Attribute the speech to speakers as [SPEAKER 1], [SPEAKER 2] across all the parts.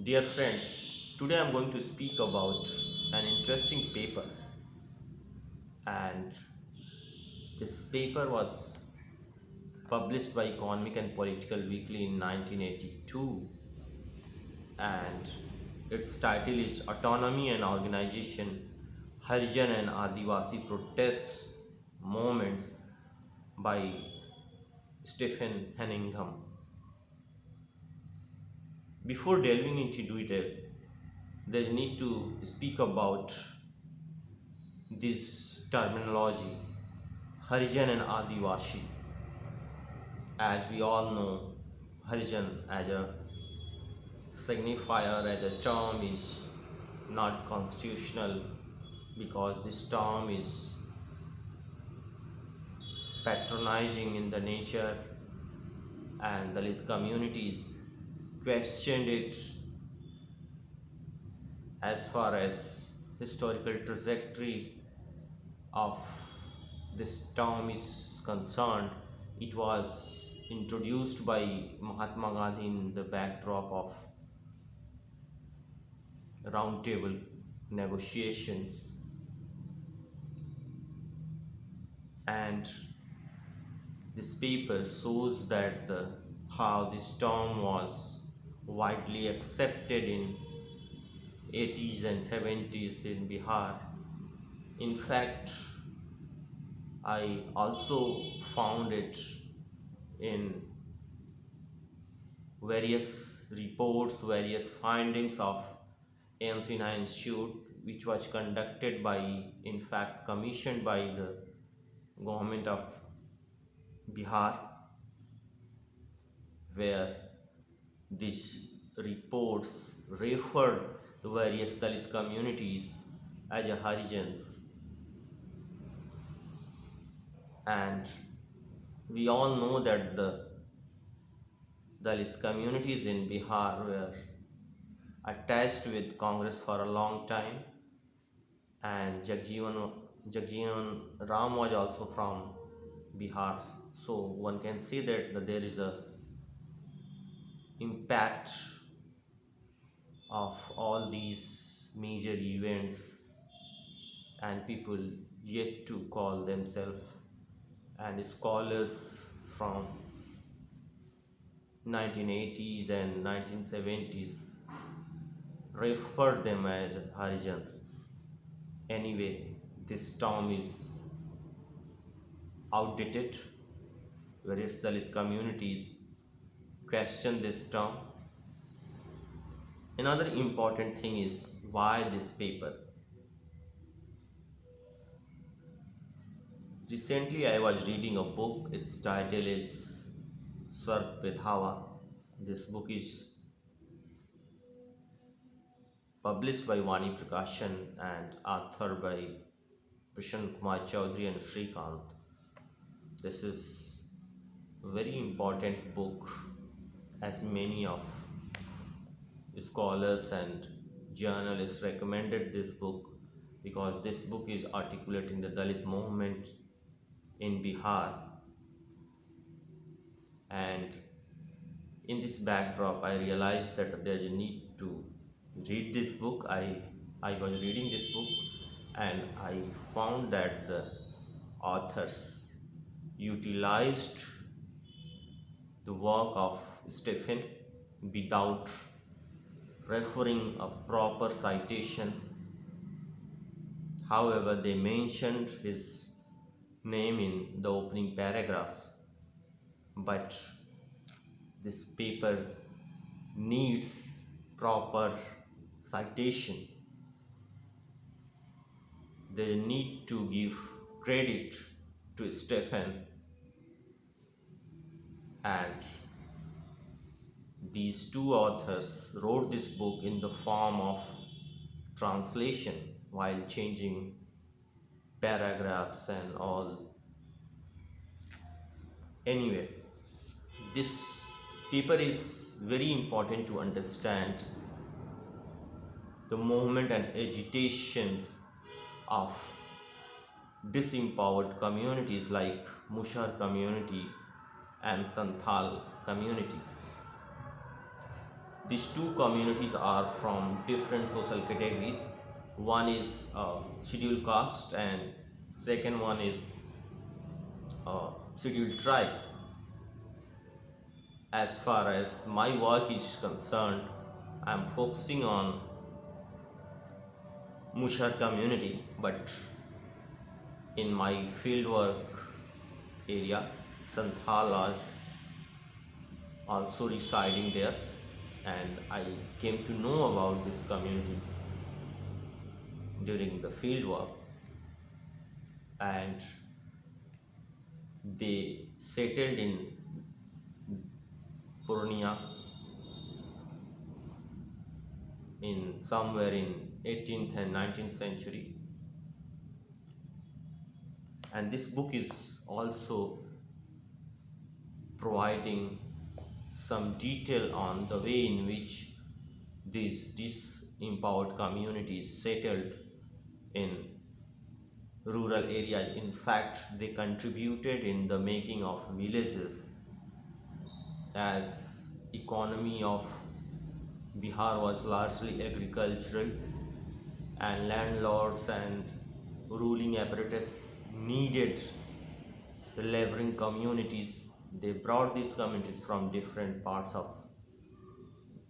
[SPEAKER 1] Dear friends, today I am going to speak about an interesting paper, and this paper was published by Economic and Political Weekly in 1982, and its title is Autonomy and Organization, Harijan and Adivasi Protests Movements by Stephen Henningham. Before delving into detail, there is need to speak about this terminology, Harijan and Adivasi. As we all know, Harijan as a signifier, as a term is not constitutional because this term is patronizing in the nature, and Dalit communities questioned it as far as historical trajectory of this term is concerned. It was introduced by Mahatma Gandhi in the backdrop of roundtable negotiations, and this paper shows that how this term was widely accepted in 80s and 70s in Bihar. In fact, I also found it in various reports, various findings of Sinha Institute, which was conducted by, in fact, commissioned by the government of Bihar, where these reports referred to various Dalit communities as a Harijans, and we all know that the Dalit communities in Bihar were attached with Congress for a long time, and Jagjivan Ram was also from Bihar. So one can say that there is a impact of all these major events, and people yet to call themselves, and scholars from 1980s and 1970s refer them as Harijans. Anyway, this term is outdated. Various Dalit communities question this term. Another important thing is why this paper. Recently, I was reading a book. Its title is Swarg Pe Dhawa. This book is published by Vani Prakashan and authored by Prashant, Kumar, Chaudhary and Srikant. This is a very important book, as many of scholars and journalists recommended this book, because this book is articulating the Dalit movement in Bihar. And in this backdrop, I realized that there is a need to read this book. I was reading this book, and I found that the authors utilized the work of Stephen without referring a proper citation. However, they mentioned his name in the opening paragraph, but this paper needs proper citation. They need to give credit to Stephen, and these two authors wrote this book in the form of translation while changing paragraphs and all. Anyway, this paper is very important to understand the movement and agitations of disempowered communities like Musahar community and Santhal community. These two communities are from different social categories. One is scheduled caste and second one is scheduled tribe. As far as my work is concerned, I am focusing on Musahar community, but in my fieldwork area, Santhal are also residing there, and I came to know about this community during the fieldwork, and they settled in Purnia in somewhere in 18th and 19th century. And this book is also providing some detail on the way in which these disempowered communities settled in rural areas. In fact, they contributed in the making of villages, as economy of Bihar was largely agricultural, and landlords and ruling apparatus needed the laboring communities. They brought these communities from different parts of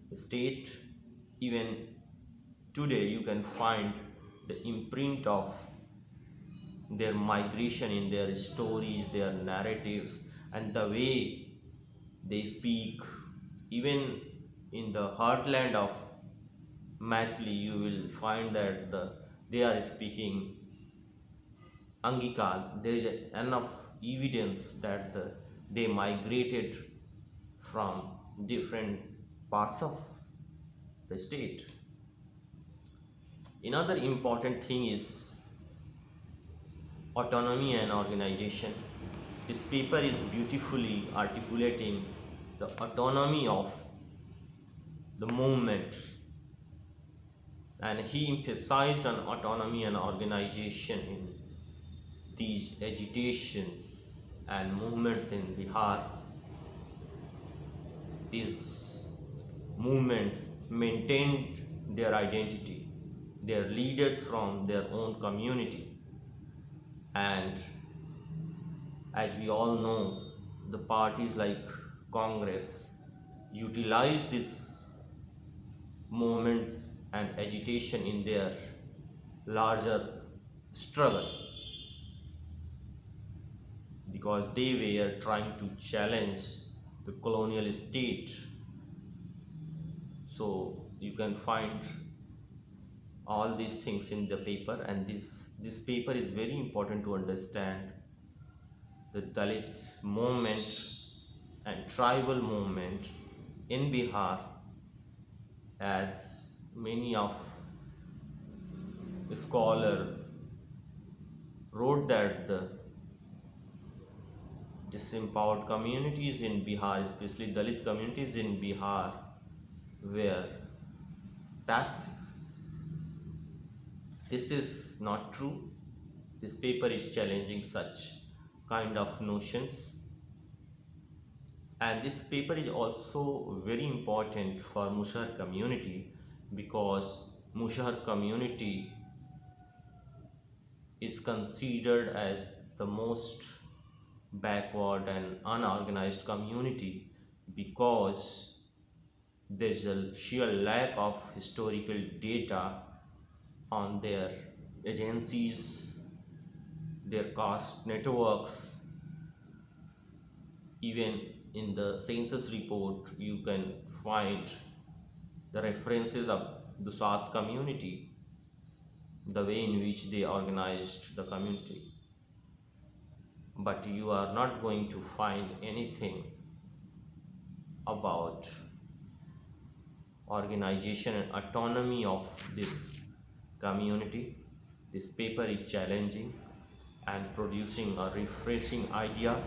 [SPEAKER 1] the state. Even today you can find the imprint of their migration in their stories, their narratives, and the way they speak. Even in the heartland of Maithili, you will find that they are speaking Angikal. There is enough evidence that they migrated from different parts of the state. Another important thing is autonomy and organization. This paper is beautifully articulating the autonomy of the movement, and he emphasized on autonomy and organization in these agitations and movements in Bihar. These movements maintained their identity, their leaders from their own community, and as we all know, the parties like Congress utilized these movements and agitation in their larger struggle, because they were trying to challenge the colonial state. So you can find all these things in the paper, and this paper is very important to understand the Dalit movement and tribal movement in Bihar, as many of the scholar wrote that the disempowered communities in Bihar, especially Dalit communities in Bihar, were passive. This is not true. This paper is challenging such kind of notions, and this paper is also very important for Musahar community, because Musahar community is considered as the most backward and unorganized community, because there is a sheer lack of historical data on their agencies, their caste networks. Even in the census report, you can find the references of the South community, the way in which they organized the community. But you are not going to find anything about organization and autonomy of this community. This paper is challenging and producing a refreshing idea,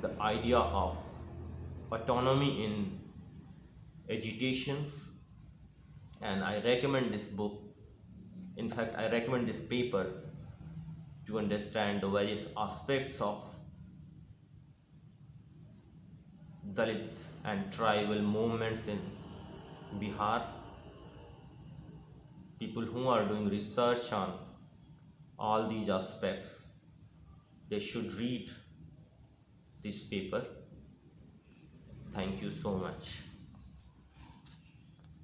[SPEAKER 1] the idea of autonomy in agitations. And I recommend this book, in fact I recommend this paper, to understand the various aspects of Dalit and tribal movements in Bihar, people who are doing research on all these aspects, they should read this paper. Thank you so much.